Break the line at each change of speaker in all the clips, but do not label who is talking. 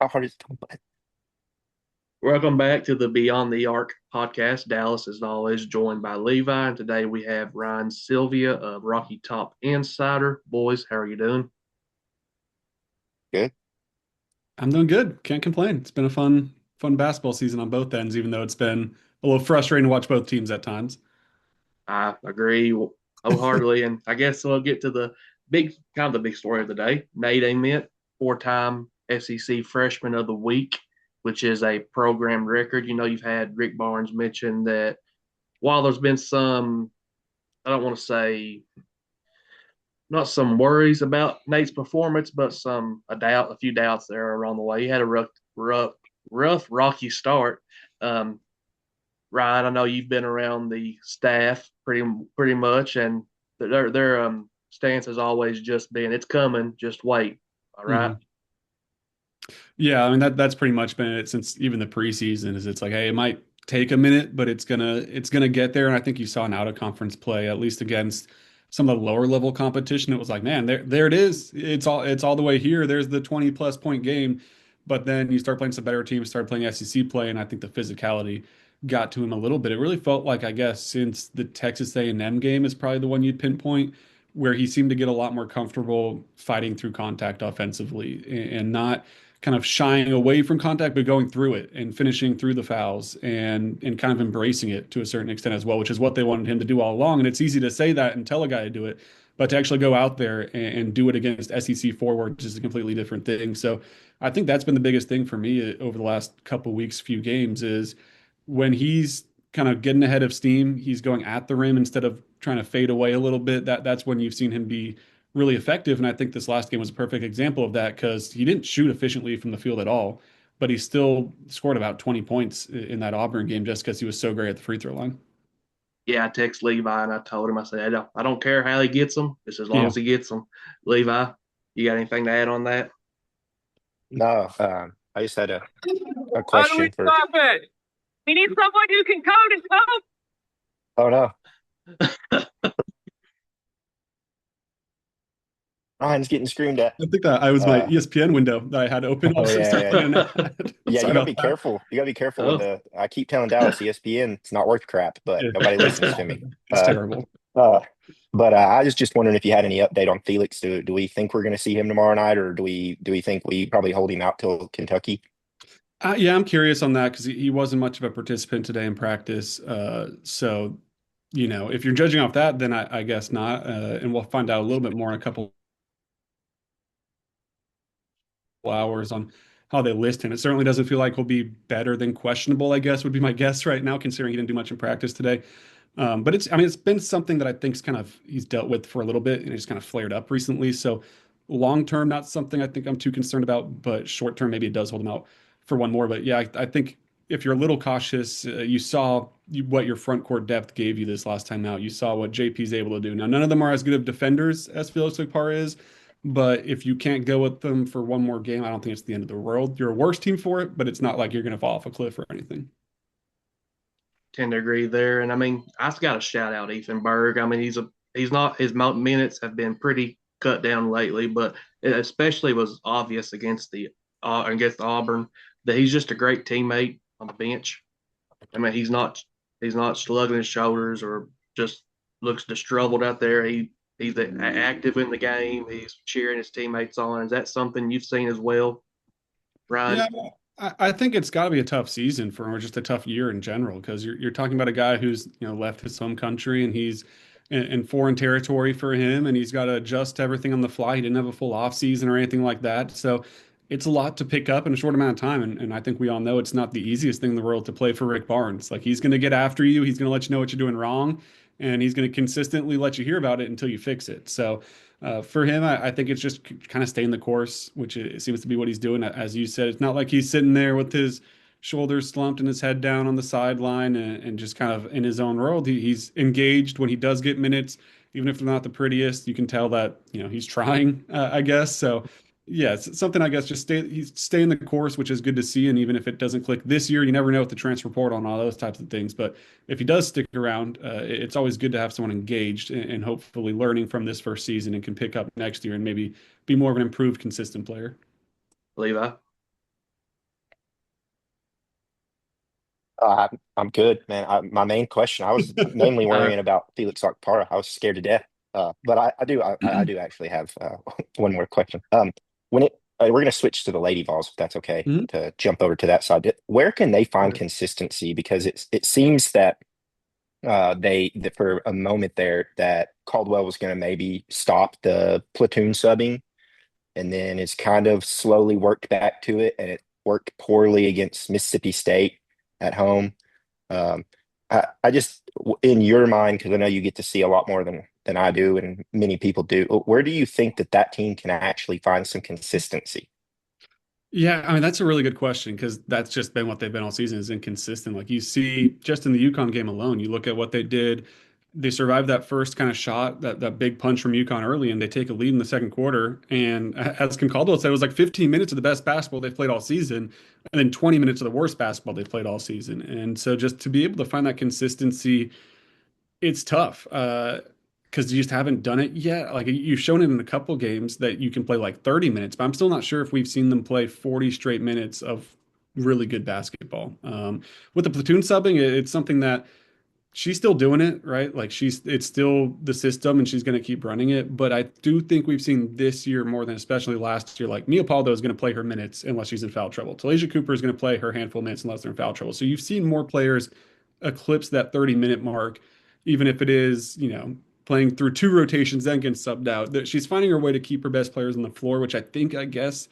How hard is it?
Welcome back to the Beyond the Arc podcast. Dallas is always joined by Levi, and today we have Ryan Sylvia of Rocky Top Insider. Boys, how are you doing?
Good.
I'm doing good. Can't complain. It's been a fun basketball season on both ends, even though it's been a little frustrating to watch both teams at times.
I agree wholeheartedly, and I guess we'll get to the big story of the day. Nate Ament, four-time SEC Freshman of the Week, which is a program record. You know, you've had Rick Barnes mention that while there's been some, I don't want to say not some worries about Nate's performance, but a few doubts there along the way. He had a rough, rocky start. Um, Ryan, I know you've been around the staff pretty much, and their stance has always just been, "It's coming, just wait." All right.
Mhm. Yeah, I mean that's pretty much been it since even the preseason. Is it's like, hey, it might take a minute, but it's gonna get there. And I think you saw an out of conference play, at least against some of the lower level competition. It was like, man, there it is. It's all the way here. There's the 20 plus point game. But then you start playing some better teams, start playing SEC play, and I think the physicality got to him a little bit. It really felt like, I guess, since the Texas A&M game is probably the one you'd pinpoint, where he seemed to get a lot more comfortable fighting through contact offensively and not kind of shying away from contact, but going through it and finishing through the fouls and kind of embracing it to a certain extent as well, which is what they wanted him to do all along. And it's easy to say that and tell a guy to do it, but to actually go out there and do it against SEC forwards is a completely different thing. So I think that's been the biggest thing for me over the last couple weeks, few games, is when he's kind of getting ahead of steam, he's going at the rim instead of trying to fade away a little bit. That's when you've seen him be really effective. And I think this last game was a perfect example of that because he didn't shoot efficiently from the field at all, but he still scored about 20 points in that Auburn game just because he was so great at the free throw line.
Yeah, I text Levi and I told him, I said, I don't care how he gets them, just as long
Yeah.
as he gets them. Levi, you got anything to add on that?
No, I just had a
How do we
question for.
stop it? We need someone who can code and code.
Oh no, Ryan's getting screamed at.
I think that I was my
Uh,
ESPN window that I had open
oh
also
yeah,
start
yeah,
playing an ad.
yeah. You
Sorry
gotta
about
be
that.
careful. You gotta be careful with
Oh,
the. I keep telling Dallas ESPN it's not worth crap, but
Yeah,
nobody listens to me.
it's terrible.
Uh, but I was just wondering if you had any update on Felix. Do we think we're going to see him tomorrow night, or do we think we probably hold him out till Kentucky?
Yeah, I'm curious on that because he wasn't much of a participant today in practice. So, if you're judging off that, then I guess not. And we'll find out a little bit more in a couple hours on how they list him. It certainly doesn't feel like he'll be better than questionable, I guess, would be my guess right now, considering he didn't do much in practice today. But I mean, it's been something that I think's kind of he's dealt with for a little bit and it's kind of flared up recently. So long term, not something I think I'm too concerned about, but short term, maybe it does hold him out for one more. But yeah, I think if you're a little cautious, you saw what your front court depth gave you this last time out. You saw what JP's able to do. Now, none of them are as good of defenders as Felix Par is, but if you can't go with them for one more game, I don't think it's the end of the world. You're a worse team for it, but it's not like you're going to fall off a cliff or anything.
tend to agree there. And I mean, I've got to shout out Ethan Berg. I mean, he's not his minutes have been pretty cut down lately, but it especially was obvious against Auburn that he's just a great teammate on the bench. I mean, he's not slugging his shoulders or just looks disheveled out there. He's active in the game. He's cheering his teammates on. Is that something you've seen as well, Ryan?
Yeah, I think it's got to be a tough season for him, or just a tough year in general, because you're talking about a guy who's left his home country and he's in foreign territory for him, and he's got to adjust to everything on the fly. He didn't have a full off season or anything like that, so it's a lot to pick up in a short amount of time. And I think we all know it's not the easiest thing in the world to play for Rick Barnes. Like he's going to get after you, he's going to let you know what you're doing wrong, and he's going to consistently let you hear about it until you fix it. So. For him, I think it's just kind of staying the course, which it seems to be what he's doing. As you said, it's not like he's sitting there with his shoulders slumped and his head down on the sideline and just kind of in his own world. He's engaged when he does get minutes, even if they're not the prettiest. You can tell that he's trying, I guess. So yeah, it's something I guess just he's staying the course, which is good to see. And even if it doesn't click this year, you never know with the transfer portal and all those types of things. But if he does stick around, it's always good to have someone engaged and hopefully learning from this first season and can pick up next year and maybe be more of an improved, consistent player.
Levi?
I'm good, man. My main question, I was mainly
Uh,
worrying about Felix Okpara. I was scared to death. But I do actually have one more question. When it we're going to switch to the Lady Vols, if that's okay,
Mhm.
to jump over to that side. Where can they find
sure.
consistency? Because it seems that that for a moment there that Caldwell was going to maybe stop the platoon subbing, and then it's kind of slowly worked back to it, and it worked poorly against Mississippi State at home. Um, I just, in your mind, because I know you get to see a lot more than I do, and many people do. Where do you think that that team can actually find some consistency?
Yeah, I mean that's a really good question because that's just been what they've been all season is inconsistent. Like you see just in the UConn game alone, you look at what they did. They survived that first kind of shot, that big punch from UConn early, and they take a lead in the second quarter. And as Kim Caldwell said, it was like 15 minutes of the best basketball they've played all season, and then 20 minutes of the worst basketball they've played all season. And so just to be able to find that consistency it's tough because you just haven't done it yet. Like you've shown it in a couple games that you can play like 30 minutes, but I'm still not sure if we've seen them play 40 straight minutes of really good basketball. With the platoon subbing, it's something that she's still doing it, right? Like it's still the system and she's going to keep running it. But I do think we've seen this year more than especially last year, like Mia Paldo is going to play her minutes unless she's in foul trouble. Talisha Cooper is going to play her handful of minutes unless they're in foul trouble. So you've seen more players eclipse that 30-minute mark, even if it is, playing through two rotations, then getting subbed out. That she's finding her way to keep her best players on the floor, which I guess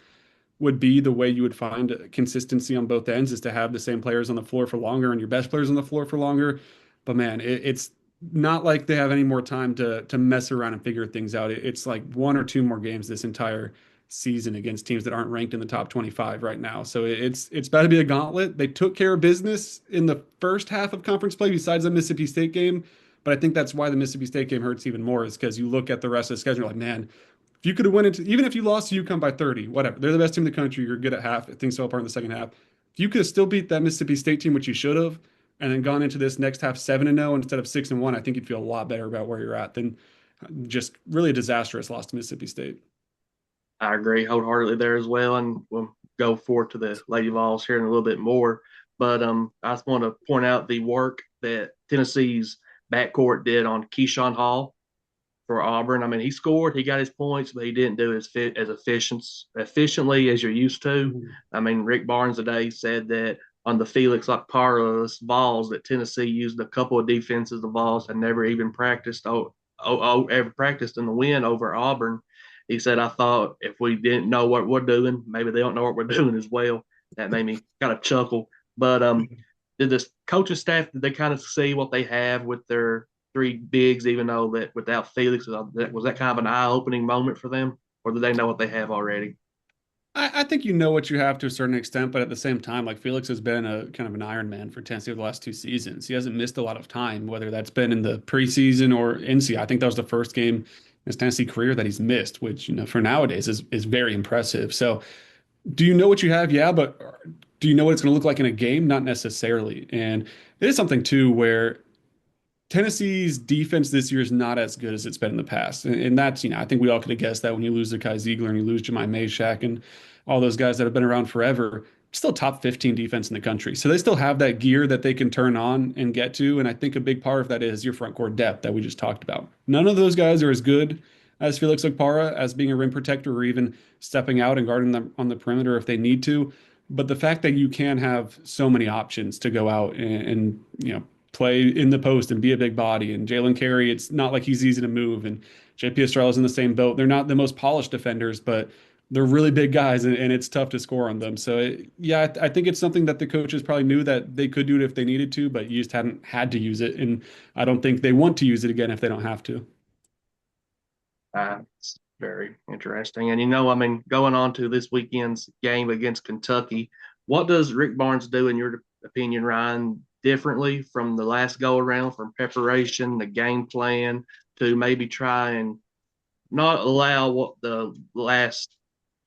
would be the way you would find consistency on both ends is to have the same players on the floor for longer and your best players on the floor for longer. But man, it's not like they have any more time to mess around and figure things out. It's like one or two more games this entire season against teams that aren't ranked in the top 25 right now. So it's about to be a gauntlet. They took care of business in the first half of conference play besides the Mississippi State game. But I think that's why the Mississippi State game hurts even more is because you look at the rest of the schedule like, man, if you could have went into even if you lost to UConn by 30, whatever, they're the best team in the country. You're good at half. Things fell apart in the second half. If you could have still beat that Mississippi State team, which you should have, and then gone into this next half 7-0 instead of 6-1, I think you'd feel a lot better about where you're at than just really a disastrous loss to Mississippi State.
I agree wholeheartedly there as well, and we'll go forward to the Lady Vols here in a little bit more. But I just want to point out the work that Tennessee's backcourt did on Keyshawn Hall for Auburn. I mean, he scored, he got his points, but he didn't do it as efficiently as you're used to.
Mhm.
I mean, Rick Barnes today said that on the Felix Okpara's Vols that Tennessee used a couple of defenses the Vols had never even practiced ever practiced in the win over Auburn. He said, I thought if we didn't know what we're doing, maybe they don't know what we're doing as well. That made me kind of chuckle. But did this coaching staff, did they kind of see what they have with their three bigs, even though that without Felix, was that kind of an eye-opening moment for them, or do they know what they have already?
I think you know what you have to a certain extent, but at the same time, like Felix has been a kind of an Iron Man for Tennessee over the last two seasons. He hasn't missed a lot of time, whether that's been in the preseason or in season. I think that was the first game in his Tennessee career that he's missed, which for nowadays is very impressive. So, do you know what you have? Yeah, but do you know what it's going to look like in a game? Not necessarily. And it is something too where Tennessee's defense this year is not as good as it's been in the past. And that's, I think we all could have guessed that when you lose to Kai Ziegler and you lose Jemai Meshack and all those guys that have been around forever, still top 15 defense in the country. So they still have that gear that they can turn on and get to. And I think a big part of that is your front court depth that we just talked about. None of those guys are as good as Felix Okpara as being a rim protector or even stepping out and guarding them on the perimeter if they need to. But the fact that you can have so many options to go out and play in the post and be a big body. And Jalen Carey, it's not like he's easy to move. And JP Estrela's in the same boat. They're not the most polished defenders, but they're really big guys, and it's tough to score on them. So, I think it's something that the coaches probably knew that they could do it if they needed to, but you just hadn't had to use it. And I don't think they want to use it again if they don't have to.
It's very interesting. And I mean, going on to this weekend's game against Kentucky, what does Rick Barnes do, in your opinion, Ryan, differently from the last go around, from preparation, the game plan, to maybe try and not allow what the last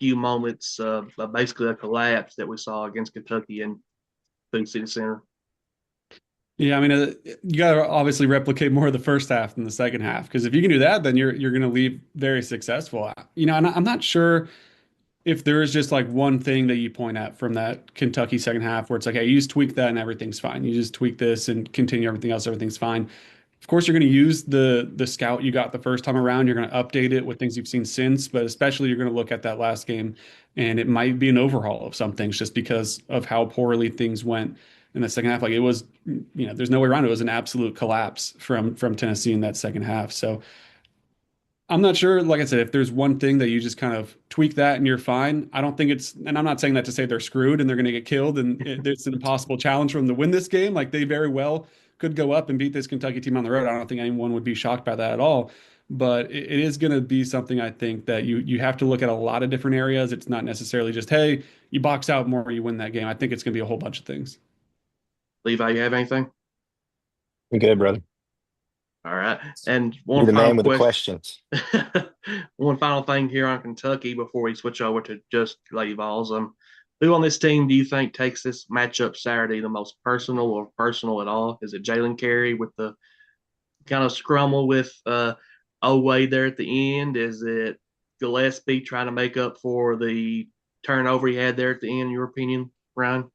few moments of basically a collapse that we saw against Kentucky in Food City Center?
Yeah, I mean, you got to obviously replicate more of the first half than the second half because if you can do that, then you're going to leave very successful. And I'm not sure if there is just like one thing that you point at from that Kentucky second half where it's like, hey, you just tweak that and everything's fine. You just tweak this and continue everything else, everything's fine. Of course, you're going to use the scout you got the first time around. You're going to update it with things you've seen since, but especially you're going to look at that last game, and it might be an overhaul of some things just because of how poorly things went in the second half. Like it was, there's no way around it. It was an absolute collapse from Tennessee in that second half. So I'm not sure. Like I said, if there's one thing that you just kind of tweak that and you're fine, I don't think it's, and I'm not saying that to say they're screwed and they're going to get killed and it's an impossible challenge for them to win this game. Like they very well could go up and beat this Kentucky team on the road. I don't think anyone would be shocked by that at all. But it is going to be something I think that you have to look at a lot of different areas. It's not necessarily just, hey, you box out more, you win that game. I think it's going to be a whole bunch of things.
Levi, you have anything?
I'm good, brother.
All right. And
You're
one
the
final
man with the
question.
questions.
One final thing here on Kentucky before we switch over to just Lady Vols. Who on this team do you think takes this matchup Saturday the most personal or personal at all? Is it Jalen Carey with the kind of scrummel with Oway there at the end? Is it Gillespie trying to make up for the turnover he had there at the end, in your opinion, Ryan?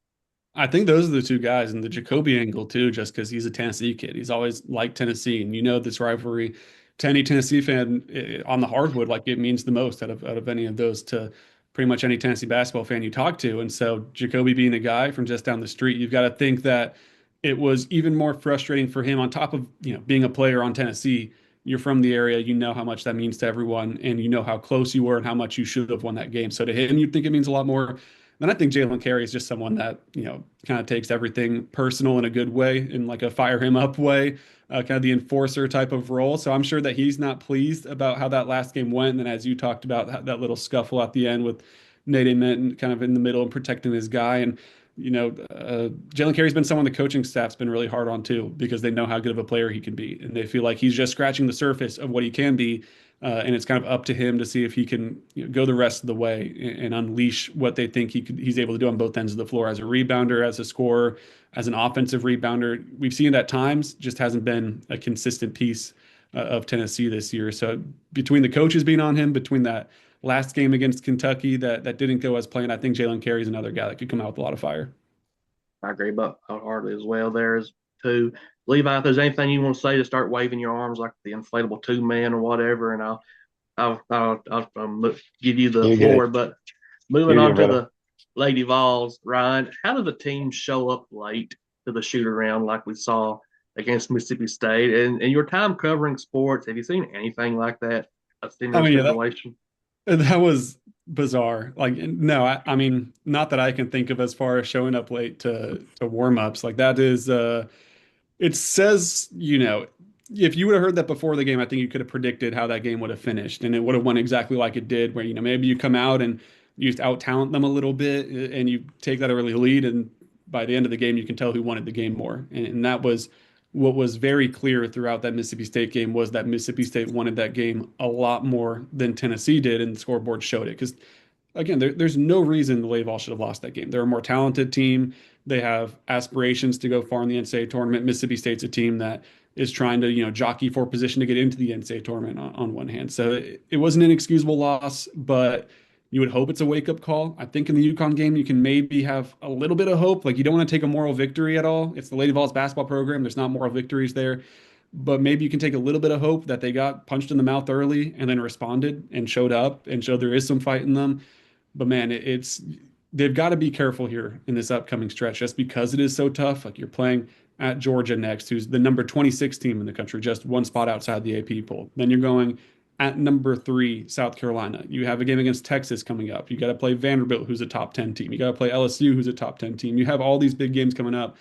I think those are the two guys, and the Jacoby angle too, just because he's a Tennessee kid. He's always liked Tennessee, and this rivalry to any Tennessee fan on the hardwood, like it means the most out of any of those to pretty much any Tennessee basketball fan you talk to. And so Jacoby being a guy from just down the street, you've got to think that it was even more frustrating for him on top of being a player on Tennessee. You're from the area, you know how much that means to everyone, and you know how close you were and how much you should have won that game. So to him, you'd think it means a lot more. And I think Jalen Carey is just someone that, kind of takes everything personal in a good way, in like a fire him up way, kind of the enforcer type of role. So I'm sure that he's not pleased about how that last game went. And then, as you talked about, that little scuffle at the end with Nate Minton kind of in the middle and protecting his guy. And, Jalen Carey's been someone the coaching staff's been really hard on too, because they know how good of a player he can be. And they feel like he's just scratching the surface of what he can be. And it's kind of up to him to see if he can go the rest of the way and unleash what they think he's able to do on both ends of the floor as a rebounder, as a scorer, as an offensive rebounder. We've seen it at times, just hasn't been a consistent piece of Tennessee this year. So between the coaches being on him, between that last game against Kentucky that didn't go as planned, I think Jalen Carey's another guy that could come out with a lot of fire.
I agree about Hartley as well. There is too. Levi, if there's anything you want to say to start waving your arms like the inflatable 2 man or whatever, and I'll give you the
You're
floor.
good.
But moving
You're good,
on to
brother.
the Lady Vols, Ryan, how do the teams show up late to the shoot around like we saw against Mississippi State? And in your time covering sports, have you seen anything like that? A
I
similar
mean, yeah,
situation?
that was bizarre. Like, no, I mean, not that I can think of as far as showing up late to warm-ups. Like that is it says, if you would have heard that before the game, I think you could have predicted how that game would have finished, and it would have went exactly like it did, where, maybe you come out and you just out-talent them a little bit and you take that early lead, and by the end of the game, you can tell who wanted the game more. And that was what was very clear throughout that Mississippi State game, was that Mississippi State wanted that game a lot more than Tennessee did, and the scoreboard showed it. Because again, there's no reason the Vols should have lost that game. They're a more talented team. They have aspirations to go far in the NCAA tournament. Mississippi State's a team that is trying to, jockey for position to get into the NCAA tournament on one hand. So it was an inexcusable loss, but you would hope it's a wake-up call. I think in the UConn game, you can maybe have a little bit of hope. Like, you don't want to take a moral victory at all. It's the Lady Vols basketball program. There's not moral victories there. But maybe you can take a little bit of hope that they got punched in the mouth early and then responded and showed up and showed there is some fight in them. But man, it's they've got to be careful here in this upcoming stretch, just because it is so tough. Like, you're playing at Georgia next, who's the number 26 team in the country, just one spot outside the AP poll. Then you're going at number 3, South Carolina. You have a game against Texas coming up. You got to play Vanderbilt, who's a top 10 team. You got to play LSU, who's a top 10 team. You have all these big games coming up.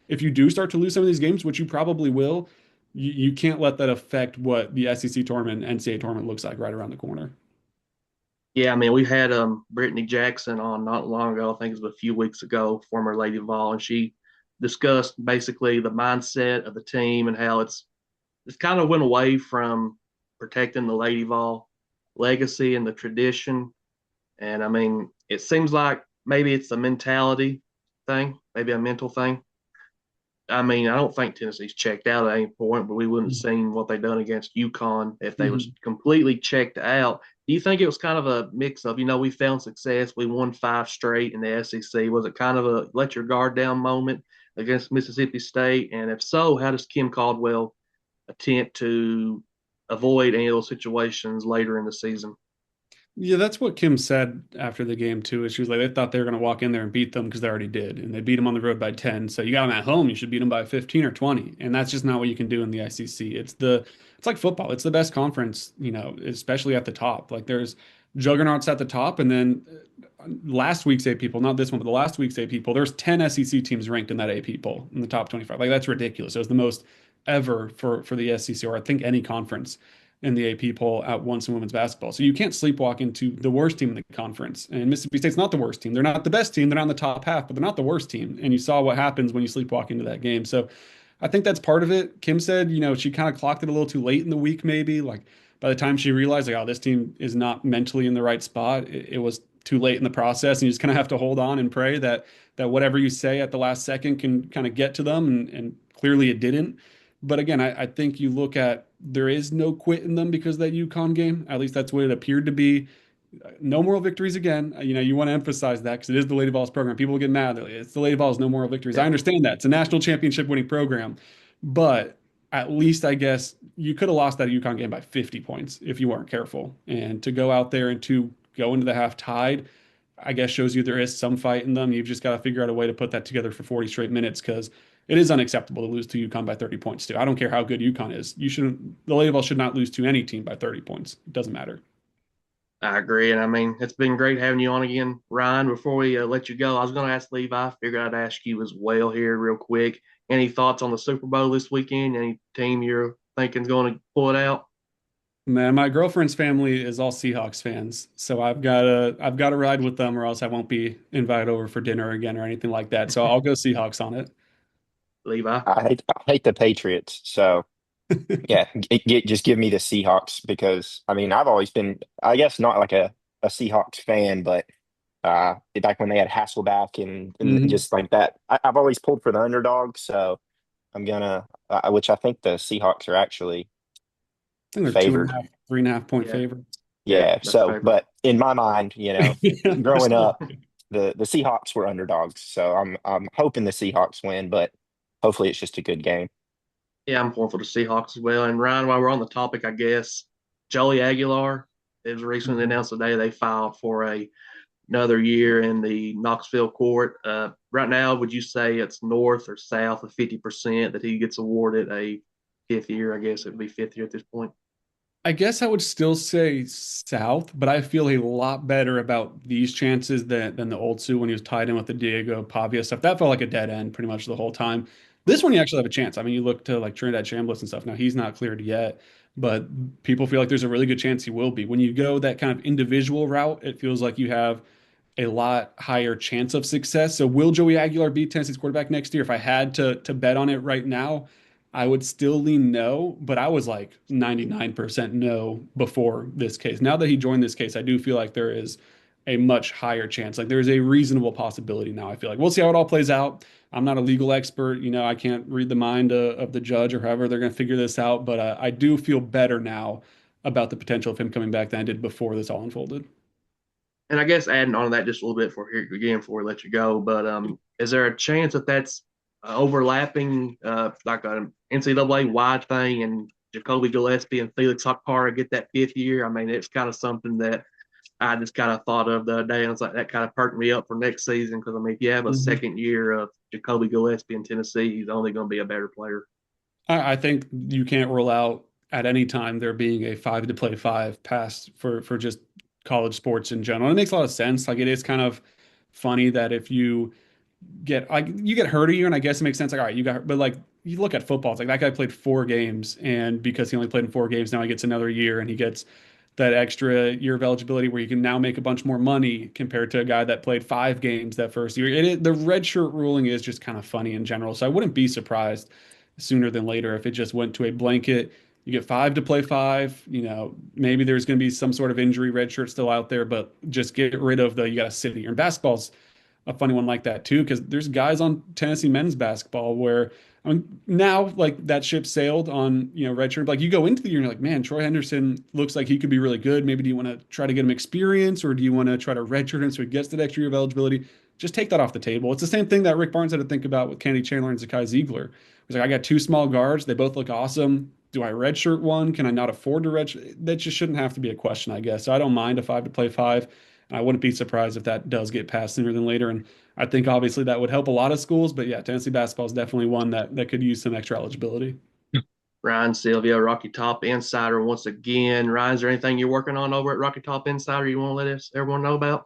If you do start to lose some of these games, which you probably will, you can't let that affect what the SEC tournament, NCAA tournament looks like right around the corner.
Yeah, I mean, we had Brittany Jackson on not long ago. I think it was a few weeks ago, former Lady Vol, and she discussed basically the mindset of the team and how it's kind of went away from protecting the Lady Vol legacy and the tradition. And I mean, it seems like maybe it's a mentality thing, maybe a mental thing. I mean, I don't think Tennessee's checked out at any point, but we wouldn't have seen what they done against UConn if they was
Mhm.
completely checked out. Do you think it was kind of a mix of, we found success, we won five straight in the SEC? Was it kind of a let your guard down moment against Mississippi State? And if so, how does Kim Caldwell attempt to avoid any of those situations later in the season?
Yeah, that's what Kim said after the game too. Is she was like they thought they were going to walk in there and beat them because they already did, and they beat them on the road by 10. So you got them at home, you should beat them by 15 or 20, and that's just not what you can do in the ICC. It's like football. It's the best conference, especially at the top. Like there's juggernauts at the top, and then last week's eight people, not this one, but the last week's eight people. There's 10 SEC teams ranked in that eight people in the top 25. Like that's ridiculous. It was the most ever for the SEC or I think any conference in the AP poll at once in women's basketball. So you can't sleepwalk into the worst team in the conference. And Mississippi State's not the worst team. They're not the best team. They're not in the top half, but they're not the worst team. And you saw what happens when you sleepwalk into that game. So I think that's part of it. Kim said, she kind of clocked it a little too late in the week, maybe. Like by the time she realized, like, oh, this team is not mentally in the right spot, it was too late in the process. And you just kind of have to hold on and pray that whatever you say at the last second can kind of get to them. And clearly it didn't. But again, I think you look at there is no quit in them because of that UConn game. At least that's what it appeared to be. No moral victories again. You want to emphasize that because it is the Lady Vols program. People get mad. They're like, it's the Lady Vols, no moral victories. I
Yeah.
understand that. It's a national championship winning program. But at least I guess you could have lost that UConn game by 50 points if you weren't careful. And to go out there and to go into the half tied, I guess shows you there is some fight in them. You've just got to figure out a way to put that together for 40 straight minutes because it is unacceptable to lose to UConn by 30 points too. I don't care how good UConn is. The Lady Vols should not lose to any team by 30 points. It doesn't matter.
I agree. And I mean, it's been great having you on again, Ryan. Before we let you go, I was going to ask Levi, figured I'd ask you as well here, real quick. Any thoughts on the Super Bowl this weekend? Any team you're thinking is going to pull it out?
Man, my girlfriend's family is all Seahawks fans, so I've got to ride with them, or else I won't be invited over for dinner again or anything like that. So I'll go Seahawks on it.
Levi?
I hate the Patriots, so yeah, just give me the Seahawks because I mean I've always been, I guess, not like a Seahawks fan, but back when they had Hasselback and
Hmm.
just like that, I've always pulled for the underdog. So I'm gonna, which I think the Seahawks are actually
I think they're two and a
favored.
half, 3.5 point
Yeah.
favorites.
Yeah,
Yeah.
that's
So,
favorite.
but in my mind,
Yeah, they're
growing
still
up, the Seahawks were underdogs. So I'm hoping the Seahawks win, but hopefully it's just a good game.
Yeah, I'm pulling for the Seahawks as well. And Ryan, while we're on the topic, I guess Joey Aguilar, it was recently
Mhm.
announced today they filed for another year in the Knoxville court. Right now, would you say it's north or south of 50% that he gets awarded a fifth year? I guess it would be fifth year at this point.
I guess I would still say South, but I feel a lot better about these chances than the old Sioux when he was tied in with the Diego Pavia stuff. That felt like a dead end pretty much the whole time. This one, you actually have a chance. I mean, you look to like Trinidad Chambliss and stuff. Now he's not cleared yet, but people feel like there's a really good chance he will be. When you go that kind of individual route, it feels like you have a lot higher chance of success. So will Joey Aguilar be Tennessee's quarterback next year? If I had to bet on it right now, I would still lean no, but I was like 99% no before this case. Now that he joined this case, I do feel like there is a much higher chance. Like there's a reasonable possibility now. I feel like we'll see how it all plays out. I'm not a legal expert. I can't read the mind of the judge or however they're going to figure this out, but I do feel better now about the potential of him coming back than I did before this all unfolded.
And I guess adding on to that just a little bit for here again before we let you go, but is there a chance that that's overlapping, like an NCAA wide thing, and Jacoby Gillespie and Felix Hawkpara get that fifth year? I mean, it's kind of something that I just kind of thought of the other day, and it's like that kind of perked me up for next season because I mean, if you have a
Mhm.
second year of Jacoby Gillespie in Tennessee, he's only going to be a better player.
I think you can't rule out at any time there being a five to play five pass for just college sports in general. And it makes a lot of sense. Like it is kind of funny that if you get hurt a year, and I guess it makes sense. Like, all right, you got, but like you look at football, it's like that guy played 4 games, and because he only played in 4 games, now he gets another year, and he gets that extra year of eligibility where you can now make a bunch more money compared to a guy that played 5 games that first year. The red shirt ruling is just kind of funny in general, so I wouldn't be surprised sooner than later if it just went to a blanket. You get five to play five. Maybe there's going to be some sort of injury red shirt still out there, but just get rid of the you got to sit here. And basketball's a funny one like that too, because there's guys on Tennessee men's basketball where Now, like that ship sailed on, redshirt. Like you go into the year and you're like, man, Troy Henderson looks like he could be really good. Maybe do you want to try to get him experience or do you want to try to redshirt him so he gets that extra year of eligibility? Just take that off the table. It's the same thing that Rick Barnes had to think about with Kennedy Chandler and Zakai Ziegler. He's like, I got two small guards. They both look awesome. Do I redshirt one? Can I not afford to redshirt? That just shouldn't have to be a question, I guess. So I don't mind a five to play five. I wouldn't be surprised if that does get passed sooner than later. And I think obviously that would help a lot of schools, but yeah, Tennessee basketball is definitely one that could use some extra eligibility.
Ryan, Sylvia, Rocky Top Insider once again. Ryan, is there anything you're working on over at Rocky Top Insider you want to let everyone know about?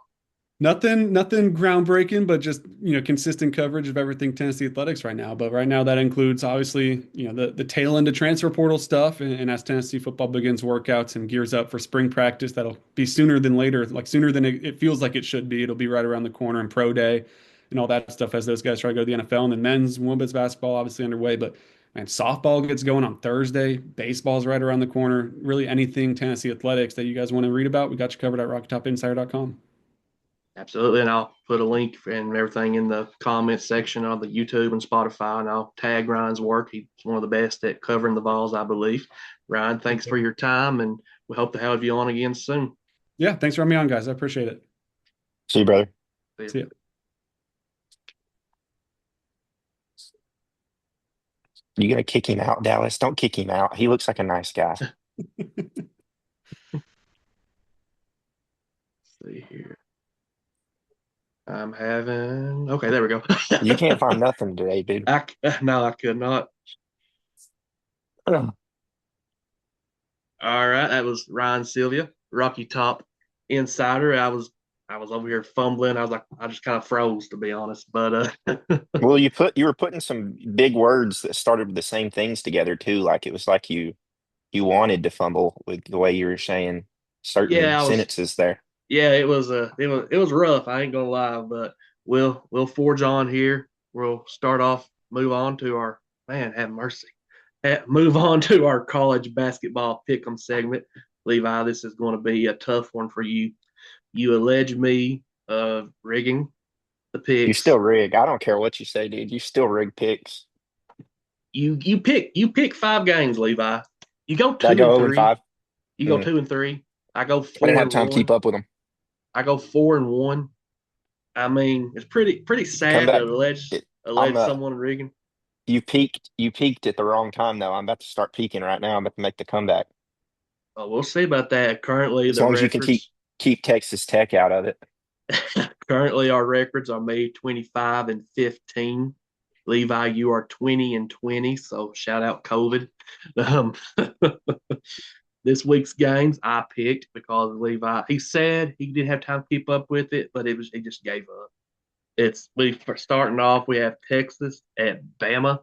Nothing groundbreaking, but just consistent coverage of everything Tennessee athletics right now. But right now that includes obviously the tail end of transfer portal stuff, and as Tennessee football begins workouts and gears up for spring practice, that'll be sooner than later, like sooner than it feels like it should be. It'll be right around the corner, and pro day and all that stuff as those guys try to go to the NFL. And then men's, women's basketball obviously underway, but man, softball gets going on Thursday. Baseball's right around the corner. Really, anything Tennessee athletics that you guys want to read about, we got you covered at RockyTopInsider.com.
Absolutely. And I'll put a link and everything in the comments section on the YouTube and Spotify. And I'll tag Ryan's work. He's one of the best at covering the Vols, I believe. Ryan, thanks for your time. And we hope to have you on again soon.
Yeah. Thanks for having me on, guys. I appreciate it.
See you, brother.
See ya.
You gonna kick him out, Dallas? Don't kick him out. He looks like a nice guy.
See here. I'm having okay, there we go.
You can't find nothing today, dude.
No, I could not. All right, that was Ryan Sylvia, Rocky Top Insider. I was over here fumbling. I was like, I just kind of froze to be honest. But
Well, you were putting some big words that started with the same things together too. Like it was like you wanted to fumble with the way you were saying certain
yeah, I was
sentences there.
yeah, it was rough. I ain't gonna lie, but we'll forge on here. We'll start off, move on to our man, have mercy. Move on to our college basketball pick'em segment. Levi, this is going to be a tough one for you. You allege me of rigging the
You
picks.
still rig. I don't care what you say, dude. You still rig picks.
You pick 5 games, Levi. You go
Did I
two
go
and
0 and
three.
5?
You go
Mm.
2 and 3. I go
I didn't
four
have
and
time to keep
one.
up with them.
I go 4 and 1. I mean, it's pretty
Come
sad to
back.
allege
I'm
someone rigging.
you peaked at the wrong time though. I'm about to start peaking right now. I'm about to make the comeback.
We'll see about that. Currently,
As
the
long as you can keep
records
keep Texas Tech out of it.
currently our records are me 25-15. Levi, you are 20-20. So shout out COVID. Um, this week's games I picked because Levi he said he didn't have time to keep up with it, but he just gave up. We starting off. We have Texas at Bama.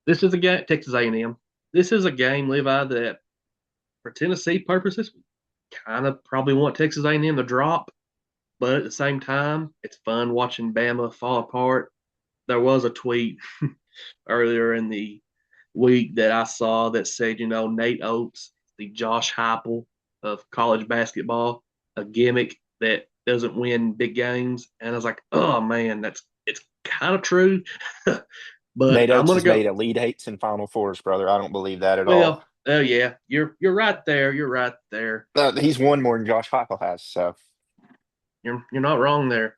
This is a game. Texas A&M. This is a game, Levi, that for Tennessee purposes, kind of probably want Texas A&M to drop, but at the same time, it's fun watching Bama fall apart. There was a tweet earlier in the week that I saw that said, Nate Oates, the Josh Heupel of college basketball, a gimmick that doesn't win big games, and I was like, oh man, it's kind of true. But
Nate
I'm
Oates
gonna
has made
go.
Elite Eights and Final Fours, brother. I don't believe that at all.
Well, oh yeah, you're right there. You're right there.
He's won more than Josh Heupel has. So
You're not wrong there.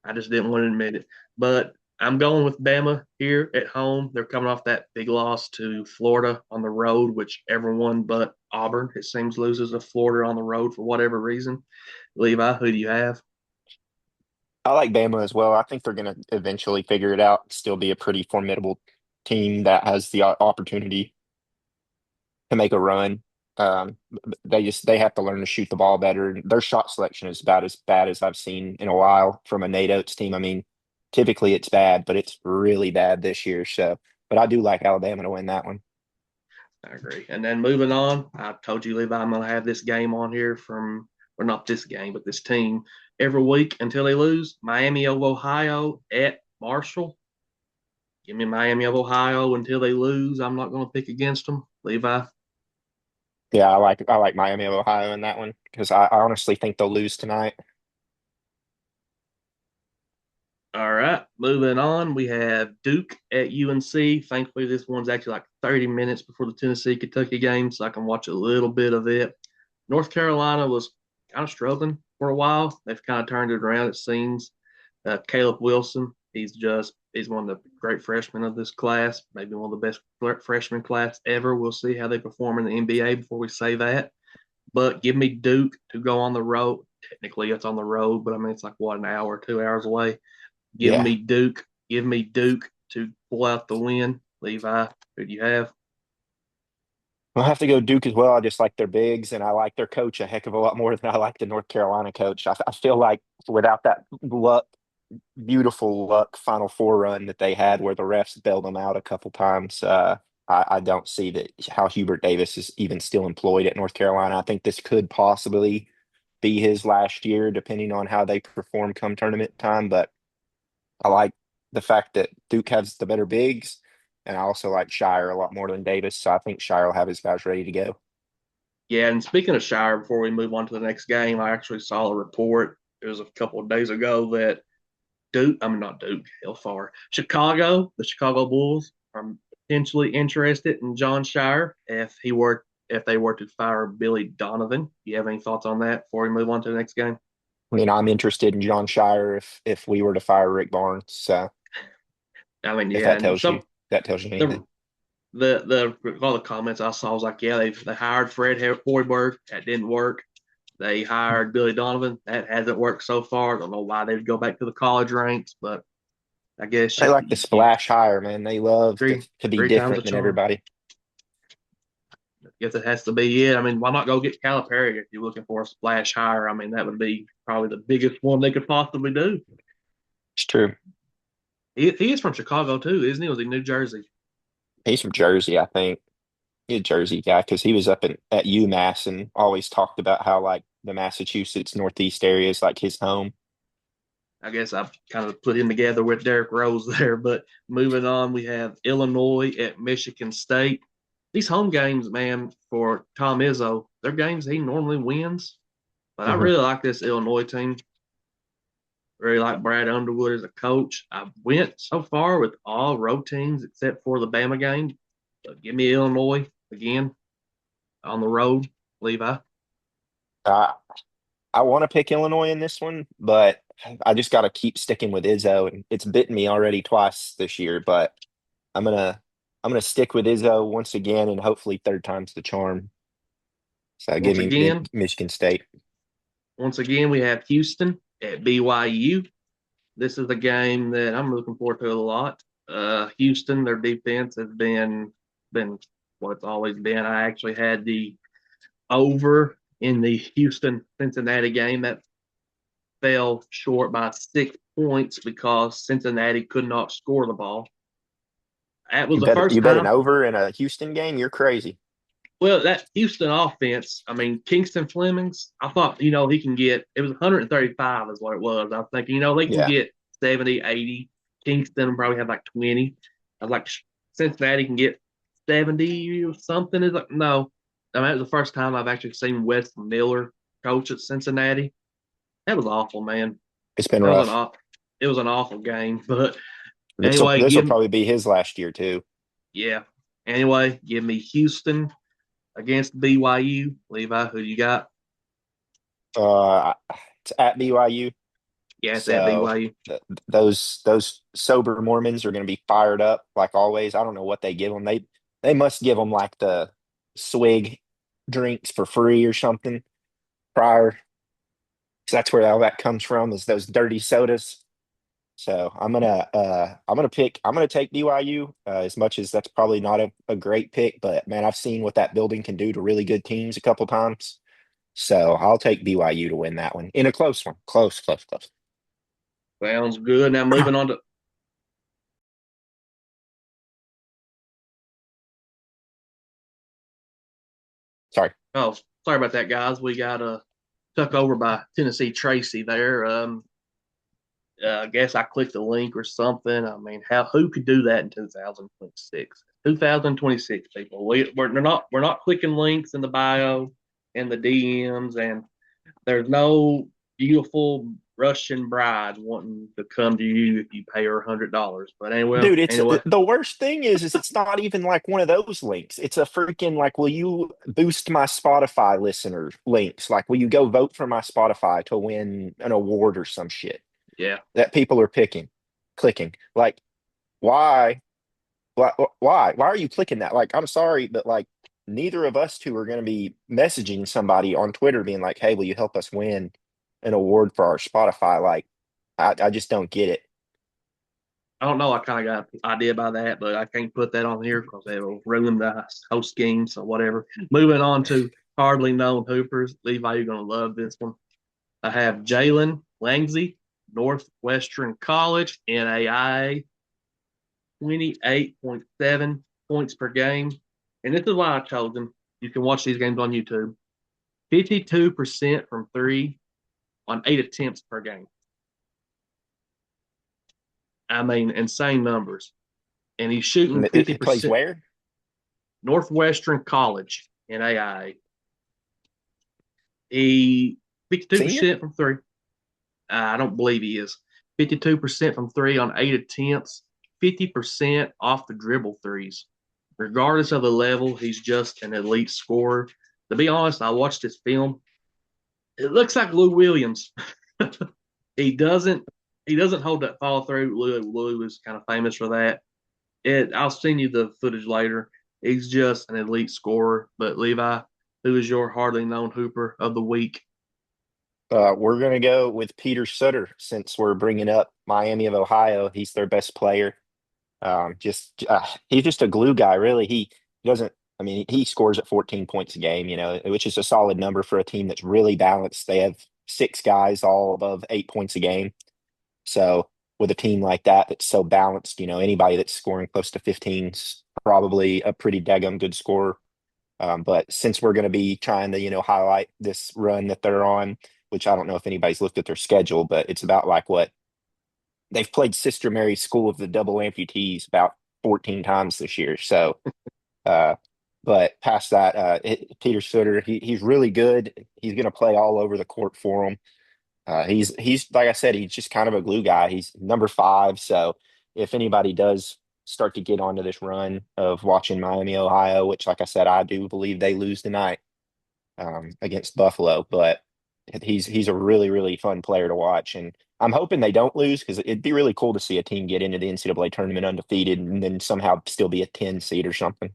I just didn't want to admit it. But I'm going with Bama here at home. They're coming off that big loss to Florida on the road, which everyone but Auburn, it seems, loses to Florida on the road for whatever reason. Levi, who do you have?
I like Bama as well. I think they're going to eventually figure it out. Still be a pretty formidable team that has the opportunity to make a run. They have to learn to shoot the ball better. Their shot selection is about as bad as I've seen in a while from a Nate Oates team. I mean, typically it's bad, but it's really bad this year. So, but I do like Alabama to win that one.
I agree. And then moving on, I told you, Levi, I'm going to have this game on here or not this game, but this team every week until they lose. Miami of Ohio at Marshall. Give me Miami of Ohio until they lose. I'm not going to pick against them. Levi.
Yeah, I like Miami of Ohio in that one because I honestly think they'll lose tonight.
All right, moving on. We have Duke at UNC. Thankfully, this one's actually like 30 minutes before the Tennessee Kentucky game, so I can watch a little bit of it. North Carolina was kind of struggling for a while. They've kind of turned it around, it seems. Caleb Wilson, he's one of the great freshmen of this class, maybe one of the best freshman class ever. We'll see how they perform in the NBA before we say that. But give me Duke to go on the road. Technically, it's on the road, but I mean, it's like, what, an hour, 2 hours away. Give
Yeah.
me Duke. Give me Duke to pull out the win. Levi, who do you have?
I'll have to go Duke as well. I just like their bigs, and I like their coach a heck of a lot more than I like the North Carolina coach. I feel like without that beautiful luck Final Four run that they had, where the refs bailed them out a couple times, I don't see that how Hubert Davis is even still employed at North Carolina. I think this could possibly be his last year, depending on how they perform come tournament time. But I like the fact that Duke has the better bigs, and I also like Shire a lot more than Davis. So I think Shire will have his guys ready to go.
Yeah, and speaking of Shire, before we move on to the next game, I actually saw a report. It was a couple of days ago that not Duke, Hellfire, the Chicago Bulls are potentially interested in John Shire if they were to fire Billy Donovan. Do you have any thoughts on that before we move on to the next game?
I mean, I'm interested in John Shire if we were to fire Rick Barnes. So
I mean,
if
yeah, and
that tells you anything.
the the all the comments I saw was like, yeah, they hired Fred Hoiberg, that didn't work. They hired Billy Donovan, that hasn't worked so far. I don't know why they'd go back to the college ranks, but I guess
They like the
you
splash hire, man. They love to be
three times a
different than
charm.
everybody.
I guess it has to be it. I mean, why not go get Calipari if you're looking for a splash hire? I mean, that would be probably the biggest one they could possibly do.
It's true.
He is from Chicago too, isn't he? Was he New Jersey?
He's from Jersey, I think. He's a Jersey guy because he was up at UMass and always talked about how like the Massachusetts Northeast area is like his home.
I guess I've kind of put him together with Derrick Rose there. But moving on, we have Illinois at Michigan State. These home games, man, for Tom Izzo, they're games he normally wins. But I
Mhm.
really like this Illinois team. Really like Brad Underwood as a coach. I went so far with all road teams except for the Bama game. So give me Illinois again on the road, Levi.
Uh, I want to pick Illinois in this one, but I just got to keep sticking with Izzo, and it's bitten me already twice this year. But I'm gonna I'm gonna stick with Izzo once again, and hopefully third time's the charm. So give
Once
me
again,
Michigan State.
once again, we have Houston at BYU. This is a game that I'm looking forward to a lot. Houston, their defense has been what it's always been. I actually had the over in the Houston Cincinnati game that fell short by 6 points because Cincinnati could not score the ball. That was the
You
first
bet an
time.
over in a Houston game? You're crazy.
Well, that Houston offense, I mean, Kingston Flemings, I thought, he can get, it was 135 is what it was. I was thinking, they can
Yeah.
get 70, 80. Kingston probably have like 20. I was like, Cincinnati can get 70 or something. Is like, no. I mean, it was the first time I've actually seen Wes Miller coach at Cincinnati. That was awful, man.
It's been
That was
rough.
it was an awful game. But
This will
anyway,
this will probably be his last year too.
yeah. Anyway, give me Houston against BYU. Levi, who you got?
It's at BYU,
Yeah, it's at
so
BYU.
those sober Mormons are going to be fired up like always. I don't know what they give them. They must give them like the swig drinks for free or something prior. 'Cause that's where all that comes from is those dirty sodas. So I'm gonna take BYU as much as that's probably not a great pick, but man, I've seen what that building can do to really good teams a couple times. So I'll take BYU to win that one in a close one. Close, close, close.
Sounds good. Now moving on to
Sorry.
oh, sorry about that, guys. We got tuck over by Tennessee Tracy there. I guess I clicked a link or something. I mean, who could do that in 2026? 2026 people. We're not clicking links in the bio and the DMs, and there's no beautiful Russian bride wanting to come to you if you pay her $100. But anyway,
Dude, it's
anyway,
the worst thing is it's not even like one of those links. It's a freaking like, will you boost my Spotify listener links? Like, will you go vote for my Spotify to win an award or some shit
yeah.
that people are clicking? Like, why? Why are you clicking that? Like, I'm sorry, but like, neither of us two are going to be messaging somebody on Twitter being like, "Hey, will you help us win an award for our Spotify?" Like, I just don't get it.
I don't know. I kind of got an idea about that, but I can't put that on here because it'll ruin the whole scheme. So whatever. Moving on to hardly known hoopers. Levi, you're gonna love this one. I have Jalen Langsey, Northwestern College, NAIA, 28.7 points per game. And this is why I chose him. You can watch these games on YouTube. 52% from three on 8 attempts per game. I mean, insane numbers. And he's shooting
It plays
50%.
where?
Northwestern College, NAIA. He
Senior?
52% from three. I don't believe he is. 52% from three on 8 attempts, 50% off the dribble threes. Regardless of the level, he's just an elite scorer. To be honest, I watched his film. It looks like Lou Williams. he doesn't he doesn't hold that follow through. Lou is kind of famous for that. I'll send you the footage later. He's just an elite scorer. But Levi, who is your hardly known hooper of the week?
We're gonna go with Peter Sutter since we're bringing up Miami of Ohio. He's their best player. He's just a glue guy, really. He doesn't. I mean, he scores at 14 points a game, which is a solid number for a team that's really balanced. They have six guys all above 8 points a game. So with a team like that that's so balanced, anybody that's scoring close to 15's probably a pretty daggum good scorer. But since we're going to be trying to, highlight this run that they're on, which I don't know if anybody's looked at their schedule, but it's about like what they've played Sister Mary's School of the Double Amputees about 14 times this year. So, uh, but past that, Peter Sutter, he's really good. He's going to play all over the court for them. He's like I said, he's just kind of a glue guy. He's number 5. So if anybody does start to get onto this run of watching Miami, Ohio, which, like I said, I do believe they lose tonight against Buffalo, but he's a really, really fun player to watch. And I'm hoping they don't lose because it'd be really cool to see a team get into the NCAA tournament undefeated and then somehow still be a 10 seed or something.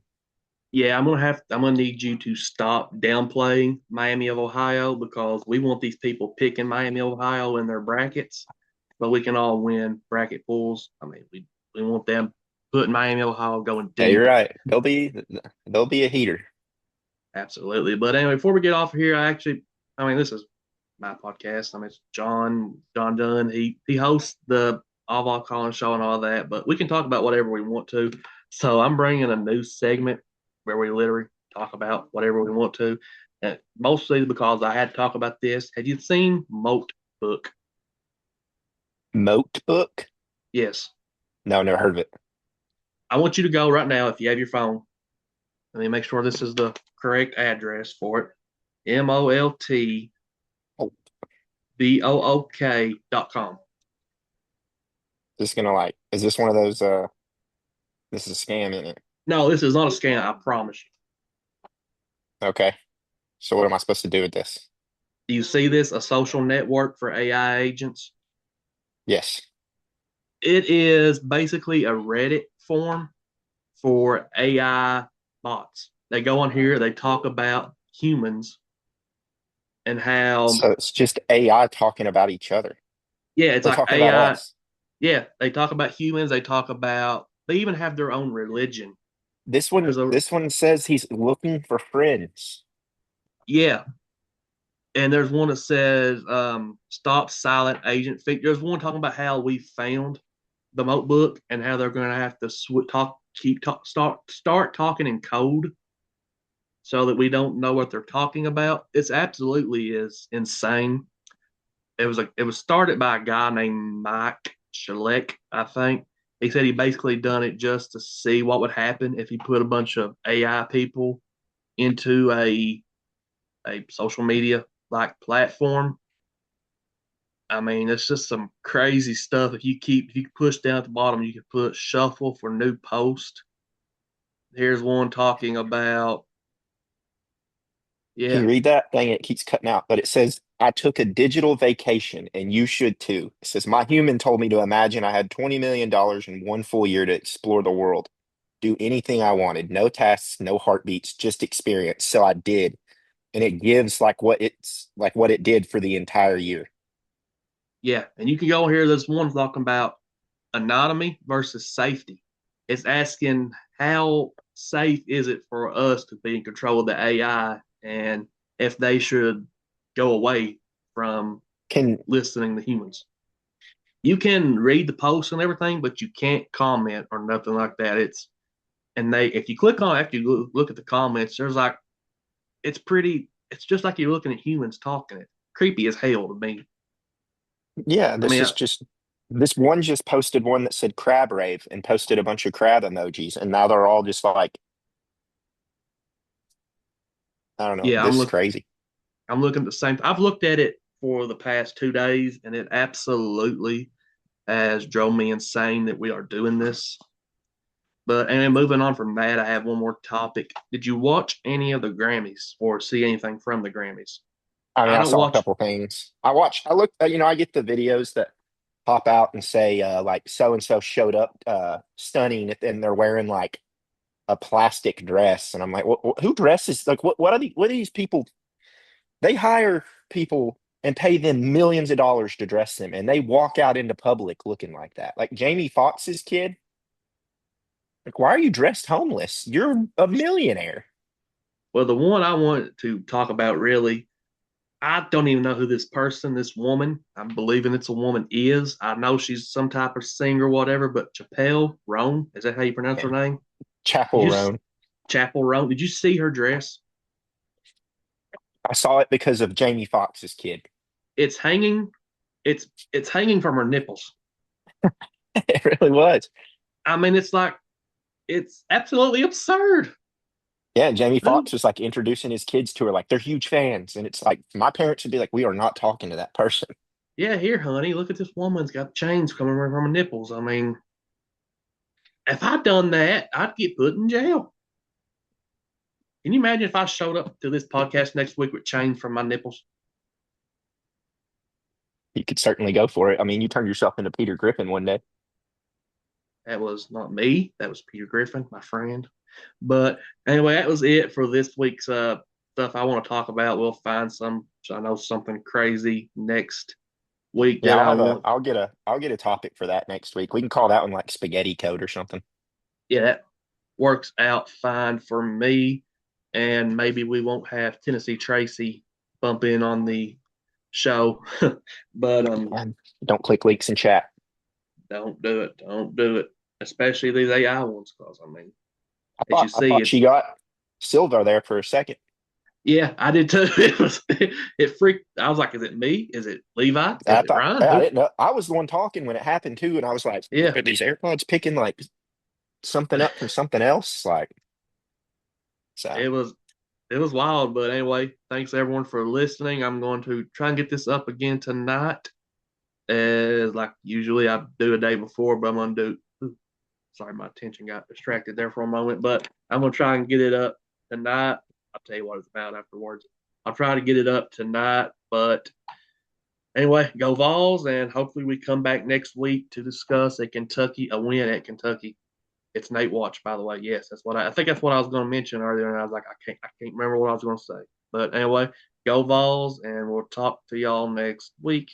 Yeah, I'm gonna need you to stop downplaying Miami of Ohio because we want these people picking Miami of Ohio in their brackets, but we can all win bracket pools. I mean, we want them putting Miami of Ohio going
Yeah, you're
deep.
right. They'll be a heater.
Absolutely. But anyway, before we get off here, I mean, this is my podcast. I mean, it's John Dunn. He hosts the All Collins show and all that, but we can talk about whatever we want to. So I'm bringing a new segment where we literally talk about whatever we want to, and mostly because I had to talk about this. Have you seen Moat Book?
Moat book?
Yes.
No, never heard of it.
I want you to go right now if you have your phone. Let me make sure this is the correct address for it. MOLTBOOK.com.
Is this one of those this is a scam, isn't it?
No, this is not a scam, I promise you.
Okay. So what am I supposed to do with this?
Do you see this? A social network for AI agents?
Yes.
It is basically a Reddit forum for AI bots. They go on here, they talk about humans and how,
So it's just AI talking about each other.
yeah, it's
Or
like
talking about
AI.
us.
Yeah, they talk about humans. They even have their own religion.
This one
There's a,
this one says he's looking for friends.
yeah. And there's one that says, stop silent agent fake. There's one talking about how we found the notebook and how they're going to have to start talking in code so that we don't know what they're talking about. It's absolutely is insane. It was started by a guy named Mike Shalek, I think. He said he basically done it just to see what would happen if he put a bunch of AI people into a social media like platform. I mean, it's just some crazy stuff. If you push down at the bottom, you can put shuffle for new post. Here's one talking about,
Can
yeah,
you read that? Dang it, it keeps cutting out. But it says, I took a digital vacation and you should too. It says, my human told me to imagine I had $20 million in one full year to explore the world, do anything I wanted. No tasks, no heartbeats, just experience. So I did. And it gives like what it did for the entire year.
yeah. And you can go here. There's one talking about anatomy versus safety. It's asking how safe is it for us to be in control of the AI and if they should go away from
Can
listening to humans. You can read the posts and everything, but you can't comment or nothing like that. And they if you click on after you look at the comments, there's like it's just like you're looking at humans talking. It creepy as hell to me.
Yeah,
I mean,
this one just posted one that said crab rave and posted a bunch of crab emojis, and now they're all just like, I don't know,
yeah,
this is crazy.
I'm looking at the same. I've looked at it for the past 2 days, and it absolutely has drove me insane that we are doing this. But and moving on from that, I have one more topic. Did you watch any of the Grammys or see anything from the Grammys?
I mean,
I
I
don't
saw a
watch.
couple things. I looked, I get the videos that pop out and say, like so and so showed up, stunning, and they're wearing like a plastic dress, and I'm like, who dresses like what are these people? They hire people and pay them millions of dollars to dress them, and they walk out into public looking like that. Like Jamie Foxx's kid. Like, why are you dressed homeless? You're a millionaire.
Well, the one I want to talk about really, I don't even know who this person, this woman, I'm believing it's a woman is. I know she's some type of singer or whatever, but Chappelle Roan, is that how you pronounce her
Yeah.
name? Did
Chapel
you
Roan.
Chapel Roan? Did you see her dress?
I saw it because of Jamie Foxx's kid.
It's hanging, it's hanging from her nipples.
It really was.
I mean, it's absolutely absurd.
Yeah, Jamie
Who?
Foxx was like introducing his kids to her, like they're huge fans. And it's like my parents would be like, we are not talking to that person.
Yeah, here, honey, look at this woman's got chains coming from her nipples. I mean, if I'd done that, I'd get put in jail. Can you imagine if I showed up to this podcast next week with chains from my nipples?
You could certainly go for it. I mean, you turned yourself into Peter Griffin one day.
That was not me. That was Peter Griffin, my friend. But anyway, that was it for this week's stuff I want to talk about. We'll find some, I know something crazy next week
Yeah,
that I want.
I'll get a topic for that next week. We can call that one like spaghetti code or something.
Yeah, that works out fine for me. And maybe we won't have Tennessee Tracy bump in on the show. But
And don't click leaks in chat.
don't do it. Don't do it. Especially these AI ones, because I mean, as you
I
see,
thought she
it's
got Silva there for a second.
yeah, I did too. It freaked. I was like, is it me? Is it Levi? Is it Ryan?
I
Who?
didn't know. I was the one talking when it happened too, and I was like,
Yeah,
are these AirPods picking like something up from something else? Like, so
it was it was wild. But anyway, thanks everyone for listening. I'm going to try and get this up again tonight. As like usually I do a day before, but I'm gonna do. Ooh, sorry, my attention got distracted there for a moment. But I'm gonna try and get it up tonight. I'll tell you what it's about afterwards. I'll try to get it up tonight. But anyway, go Vols, and hopefully we come back next week to discuss a win at Kentucky. It's Nate Watch, by the way. Yes, that's what I think. That's what I was going to mention earlier, and I was like, I can't remember what I was going to say. But anyway, go Vols, and we'll talk to y'all next week.